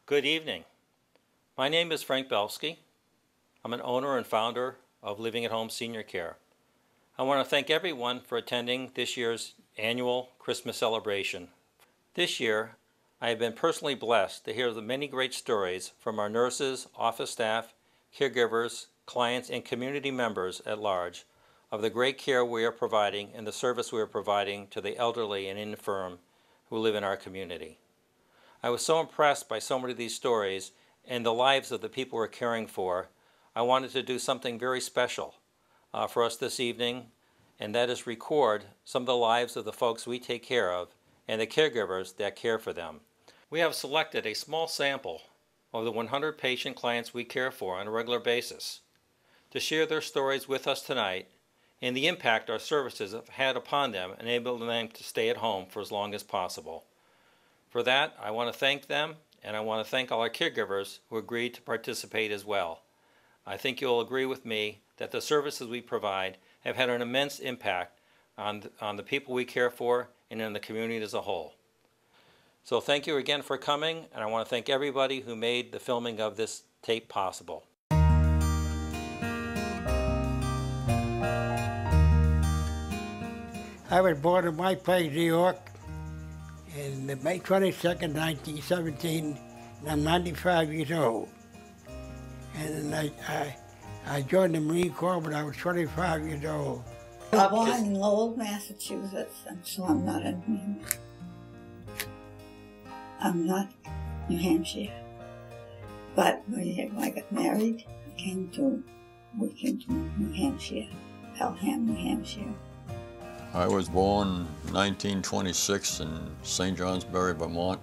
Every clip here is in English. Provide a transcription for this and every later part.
Good evening. My name is Frank Belski. I'm an owner and founder of Living at Home SeniorCare. I want to thank everyone for attending this year's annual Christmas celebration. This year, I have been personally blessed to hear the many great stories from our nurses, office staff, caregivers, clients, and community members at large of the great care we are providing and the service we are providing to the elderly and infirm who live in our community. I was so impressed by so many of these stories and the lives of the people we're caring for. I wanted to do something very special for us this evening, and that is record some of the lives of the folks we take care of and the caregivers that care for them. We have selected a small sample of the 100 patient clients we care for on a regular basis to share their stories with us tonight and the impact our services have had upon them, enabling them to stay at home for as long as possible. For that, I want to thank them, and I want to thank all our caregivers who agreed to participate as well. I think you'll agree with me that the services we provide have had an immense impact on the people we care for and in the community as a whole. So thank you again for coming, and I want to thank everybody who made the filming of this tape possible. I was born in White Plains, New York, on May 22nd, 1917, and I'm 95 years old. And I joined the Marine Corps when I was 25 years old. I was born in Lowell, Massachusetts, and so I'm not New Hampshire. But when I got married, we came to New Hampshire, Pelham, New Hampshire. I was born in 1926 in St. Johnsbury, Vermont,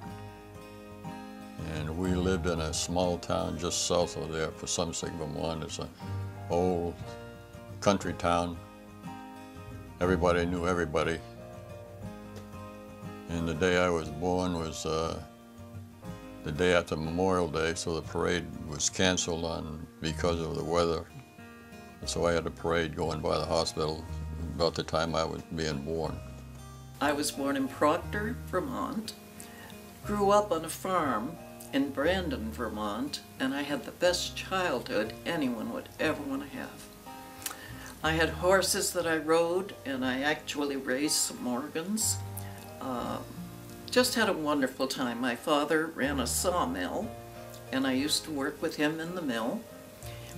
and we lived in a small town just south of there, Pasumsic, Vermont. It's an old country town. Everybody knew everybody. And the day I was born was the day after Memorial Day, so the parade was canceled because of the weather. And so I had a parade going by the hospital about the time I was being born. I was born in Proctor, Vermont, grew up on a farm in Brandon, Vermont, and I had the best childhood anyone would ever want to have. I had horses that I rode, and I actually raised some organs. Just had a wonderful time. My father ran a sawmill, and I used to work with him in the mill.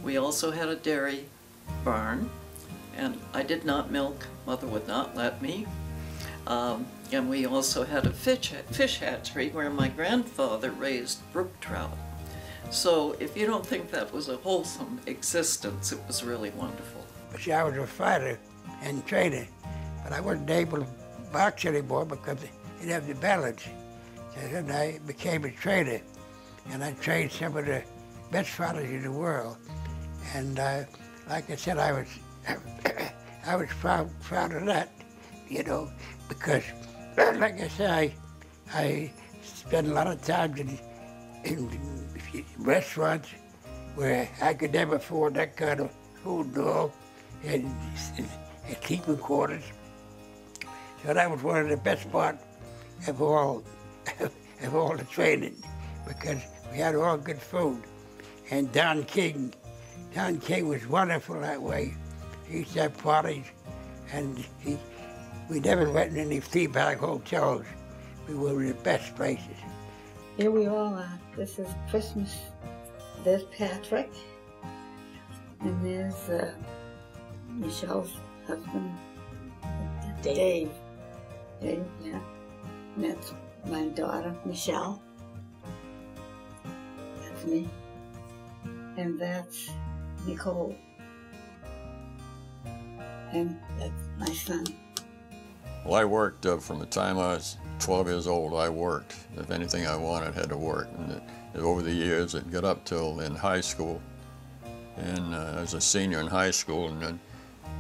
We also had a dairy barn, and I did not milk. Mother would not let me. And we also had a fish hatchery where my grandfather raised brook trout. So if you don't think that was a wholesome existence, it was really wonderful. See, I was a fighter and trainer, but I wasn't able to box anymore because I didn't have the balance. So then I became a trainer, and I trained some of the best fighters in the world. And like I said, I was proud of that, you know, because, like I say, I spent a lot of time in restaurants where I could never afford that kind of food and all, and sleeping quarters. So that was one of the best parts of all the training, because we had all good food. And Don King was wonderful that way. He used to have parties, and we never went in any feedback hotels. We were in the best places. Here we all are. This is Christmas. There's Patrick, and there's Michelle's husband, Dave. Dave, yeah. And that's my daughter, Michelle. That's me. And that's Nicole. And that's my son. Well, I worked from the time I was 12 years old. I worked. If anything I wanted, had to work. And over the years, it got up till in high school. And I was a senior in high school, and then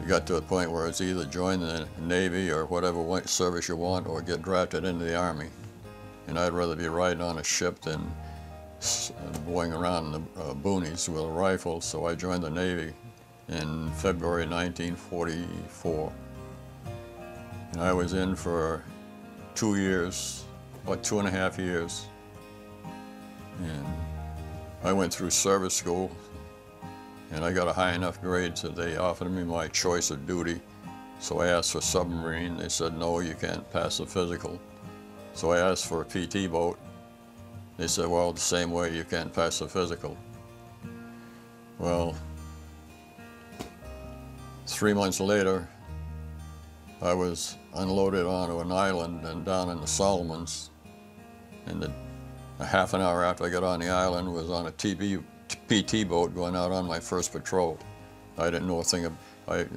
you got to a point where it's either join the Navy or whatever service you want, or get drafted into the Army. And I'd rather be riding on a ship than going around the boonies with a rifle, so I joined the Navy in February 1944. And I was in for 2 years, about 2.5 years. And I went through service school, and I got a high enough grade so they offered me my choice of duty. So I asked for submarine. They said, no, you can't pass the physical. So I asked for a PT boat. They said, well, the same way, you can't pass the physical. Well, 3 months later, I was unloaded onto an island and down in the Solomons. And a half an hour after I got on the island was on a PT boat going out on my first patrol. I didn't know a thing about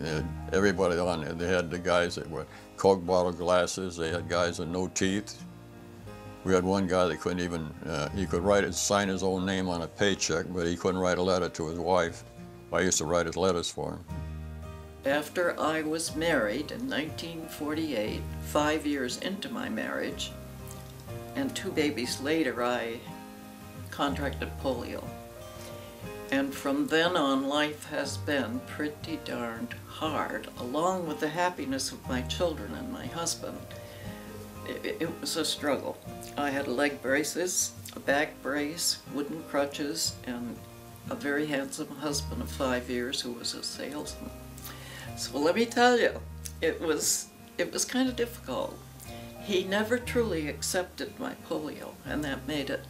everybody on there. They had the guys that were Coke bottle glasses. They had guys with no teeth. We had one guy that couldn't even, he could sign his own name on a paycheck, but he couldn't write a letter to his wife. I used to write his letters for him. After I was married in 1948, 5 years into my marriage, and 2 babies later, I contracted polio. And from then on, life has been pretty darned hard, along with the happiness of my children and my husband. It was a struggle. I had leg braces, a back brace, wooden crutches, and a very handsome husband of 5 years who was a salesman. So let me tell you, it was kind of difficult. He never truly accepted my polio, and that made it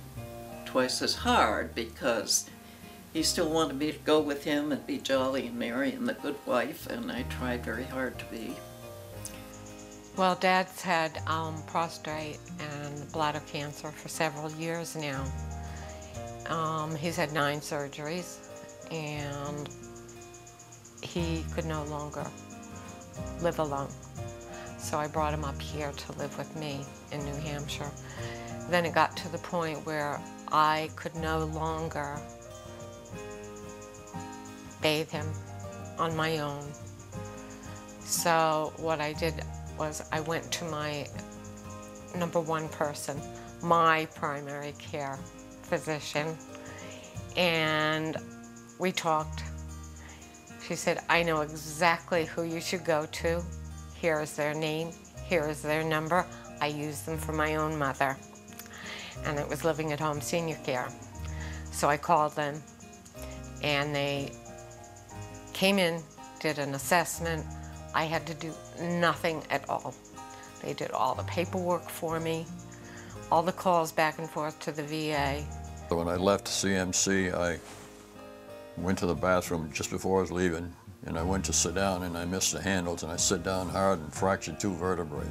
twice as hard because he still wanted me to go with him and be jolly and merry and the good wife, and I tried very hard to be. Well, Dad's had prostate and bladder cancer for several years now. He's had 9 surgeries, and he could no longer live alone. So I brought him up here to live with me in New Hampshire. Then it got to the point where I could no longer bathe him on my own. So what I did was I went to my #1 person, my primary care physician, and we talked. She said, I know exactly who you should go to. Here is their name, here is their number. I used them for my own mother, and it was living at Home SeniorCare. So I called them, and they came in, did an assessment. I had to do nothing at all. They did all the paperwork for me, all the calls back and forth to the VA. When I left CMC, I went to the bathroom just before I was leaving, and I went to sit down, and I missed the handles, and I sit down hard and fractured 2 vertebrae.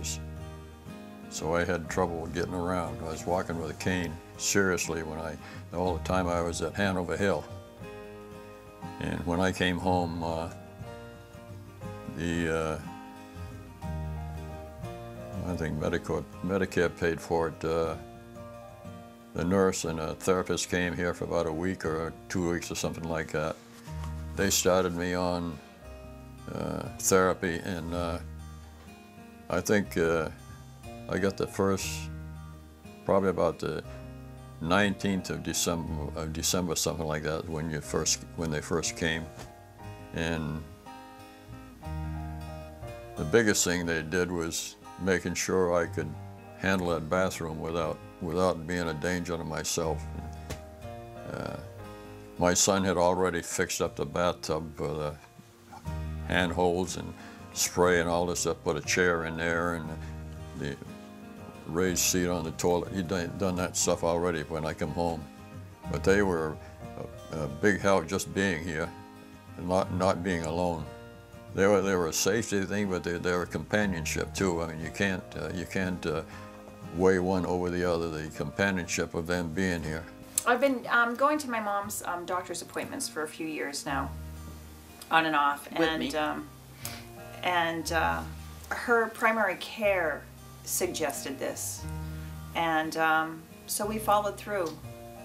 So I had trouble getting around. I was walking with a cane, seriously, all the time I was at Hanover Hill. And when I came home, I think Medicare paid for it. The nurse and a therapist came here for about a week or 2 weeks or something like that. They started me on therapy, and I think I got the first, probably about the 19th of December, something like that, when they first came. And the biggest thing they did was making sure I could handle that bathroom without being a danger to myself. My son had already fixed up the bathtub for the handholds and spray and all this stuff, put a chair in there and the raised seat on the toilet. He'd done that stuff already when I come home. But they were a big help just being here and not being alone. They were a safety thing, but they were companionship too. I mean, you can't weigh one over the other. The companionship of them being here. I've been going to my mom's doctor's appointments for a few years now, on and off, and her primary care suggested this, and so we followed through.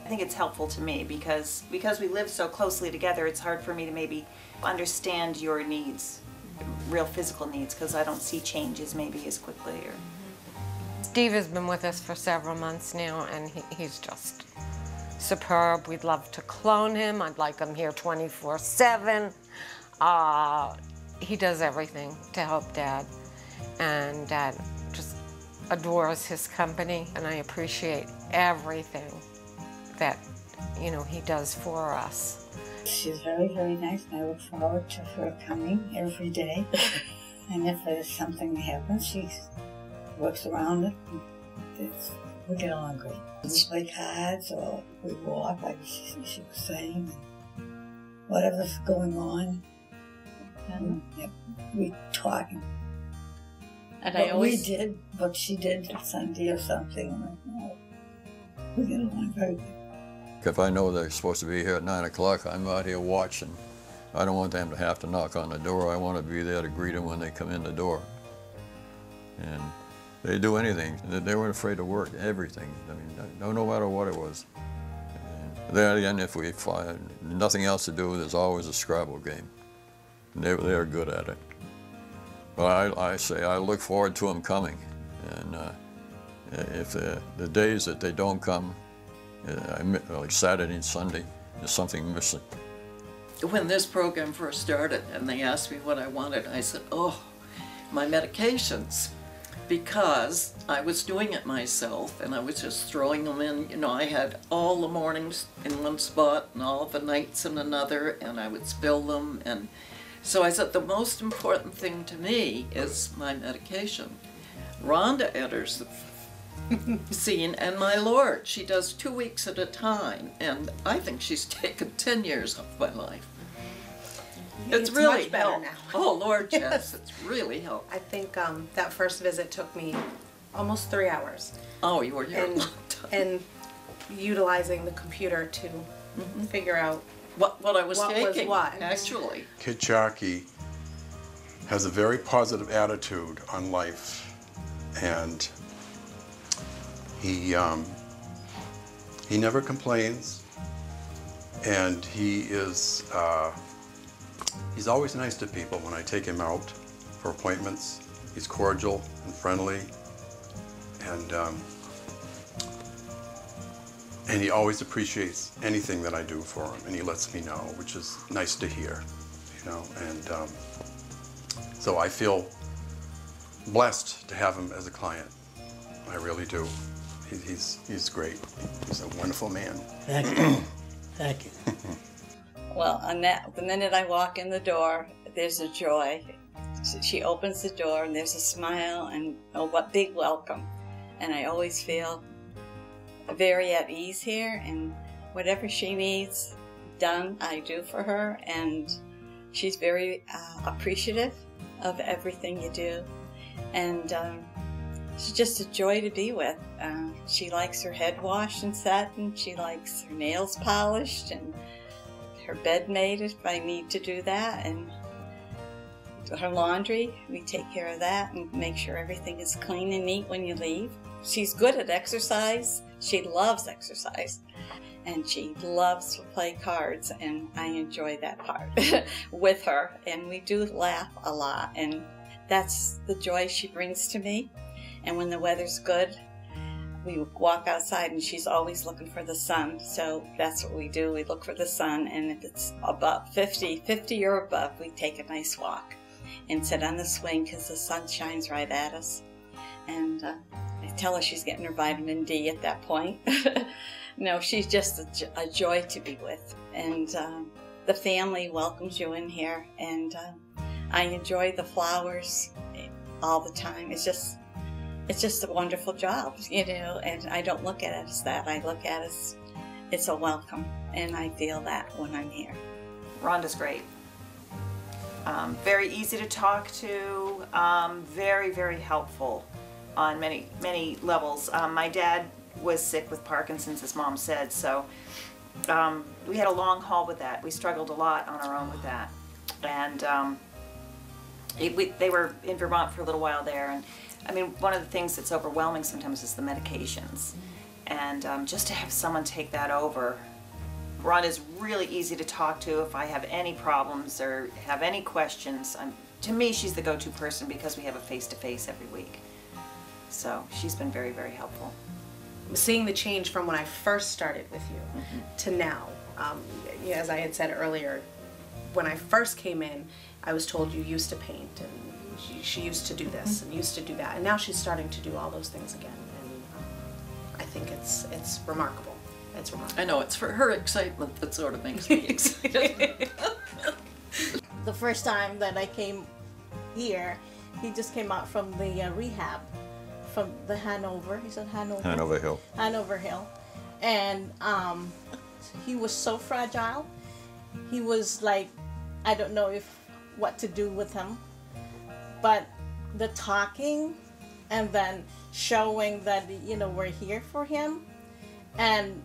I think it's helpful to me because we live so closely together. It's hard for me to maybe understand your needs, real physical needs, because I don't see changes maybe as quickly. Or Steve has been with us for several months now, and he's just superb. We'd love to clone him. I'd like him here 24/7. He does everything to help Dad, and Dad just adores his company, and I appreciate everything that you know, he does for us. She's very, very nice, and I look forward to her coming every day. And if there's something that happens, she works around it. We get along great. We play cards, or we walk, like she was saying. Whatever's going on, we talk. And what she did Sunday or something. We get along very good. If I know they're supposed to be here at 9 o'clock, I'm out here watching. I don't want them to have to knock on the door. I want to be there to greet them when they come in the door. And they do anything. They weren't afraid to work, everything. I mean, no matter what it was. And then again, if we find nothing else to do, there's always a Scrabble game. And they're good at it. But I say I look forward to them coming. And if the days that they don't come, like Saturday and Sunday, there's something missing. When this program first started and they asked me what I wanted, I said, oh, my medications. Because I was doing it myself and I was just throwing them in. You know, I had all the mornings in one spot and all the nights in another, and I would spill them. And so I said, the most important thing to me is my medication. Rhonda enters the scene, and my Lord, she does 2 weeks at a time, and I think she's taken 10 years off my life. It's really much better helped. now. Oh Lord, yes, it's really helped. I think that first visit took me almost 3 hours. Oh, you were here a long time. And utilizing the computer to figure out what I was what was taking, what. actually. Kid Sharkey has a very positive attitude on life, and he never complains, and he's always nice to people when I take him out for appointments. He's cordial and friendly, and he always appreciates anything that I do for him, and he lets me know, which is nice to hear, you know. And so I feel blessed to have him as a client. I really do. He's great. He's a wonderful man. Thank you. Thank you. Well, the minute I walk in the door, there's a joy. She opens the door and there's a smile and what big welcome. And I always feel very at ease here, and whatever she needs done, I do for her. And she's very appreciative of everything you do. And she's just a joy to be with. She likes her head washed and set, and she likes her nails polished, and her bed made if I need to do that, and her laundry, we take care of that and make sure everything is clean and neat when you leave. She's good at exercise. She loves exercise, and she loves to play cards, and I enjoy that part with her, and we do laugh a lot, and that's the joy she brings to me. And when the weather's good, we walk outside, and she's always looking for the sun. So that's what we do. We look for the sun, and if it's above 50 or above, we take a nice walk and sit on the swing because the sun shines right at us. And I tell her she's getting her vitamin D at that point. No, she's just a joy to be with. And the family welcomes you in here, and I enjoy the flowers all the time. It's just a wonderful job, you know, and I don't look at it as that. I look at it as it's a welcome, and I feel that when I'm here. Rhonda's great. Very easy to talk to, very, very helpful on many, many levels. My dad was sick with Parkinson's, as Mom said, so we had a long haul with that. We struggled a lot on our own with that. And they were in Vermont for a little while there, and I mean, one of the things that's overwhelming sometimes is the medications. And just to have someone take that over. Rhonda's really easy to talk to if I have any problems or have any questions. To me, she's the go-to person because we have a face-to-face every week. So she's been very, very helpful. Seeing the change from when I first started with you to now, as I had said earlier, when I first came in, I was told you used to paint, and she used to do this and used to do that, and now she's starting to do all those things again, and I think it's remarkable. It's remarkable. I know, it's for her excitement that sort of makes me excited. The first time that I came here, he just came out from the rehab, from the Hanover. He's on Hanover. Hanover Hill. Hanover Hill, and he was so fragile. He was like, I don't know what to do with him, but the talking, and then showing that we're here for him, and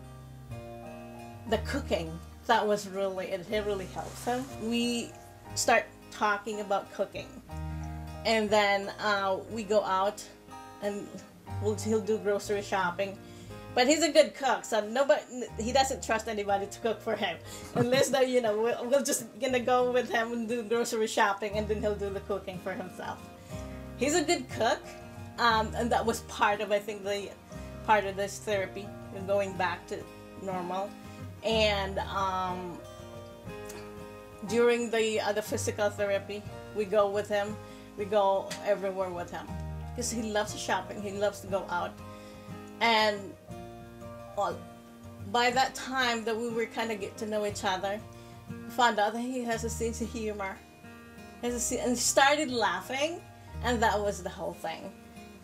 the cooking, that was really, it really helps him. We start talking about cooking, and then we go out and he'll do grocery shopping. But he's a good cook, so he doesn't trust anybody to cook for him, unless we'll just go with him and do grocery shopping, and then he'll do the cooking for himself. He's a good cook, and that was part of, I think, part of this therapy, going back to normal. And during the physical therapy, we go with him. We go everywhere with him because he loves shopping. He loves to go out, and by that time that we were kind of get to know each other, found out that he has a sense of humor. And started laughing, and that was the whole thing.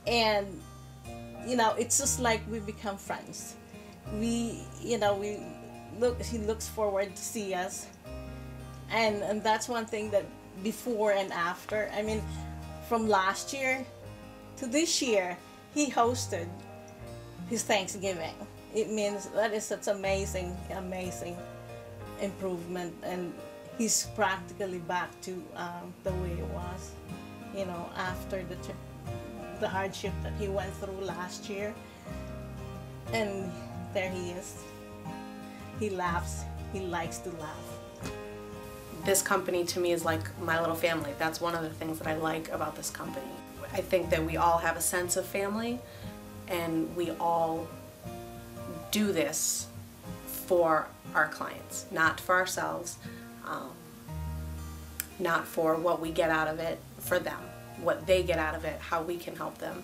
And it's just like we become friends. He looks forward to see us, and that's one thing that before and after. I mean, from last year to this year, he hosted his Thanksgiving. It means that is such amazing improvement, and he's practically back to the way it was, after the hardship that he went through last year. And there he is. He laughs. He likes to laugh. This company to me is like my little family. That's one of the things that I like about this company. I think that we all have a sense of family, and we all do this for our clients, not for ourselves, not for what we get out of it, for them, what they get out of it, how we can help them,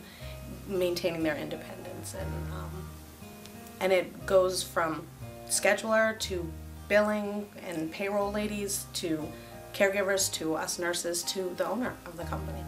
maintaining their independence. And it goes from scheduler to billing and payroll ladies to caregivers to us nurses to the owner of the company.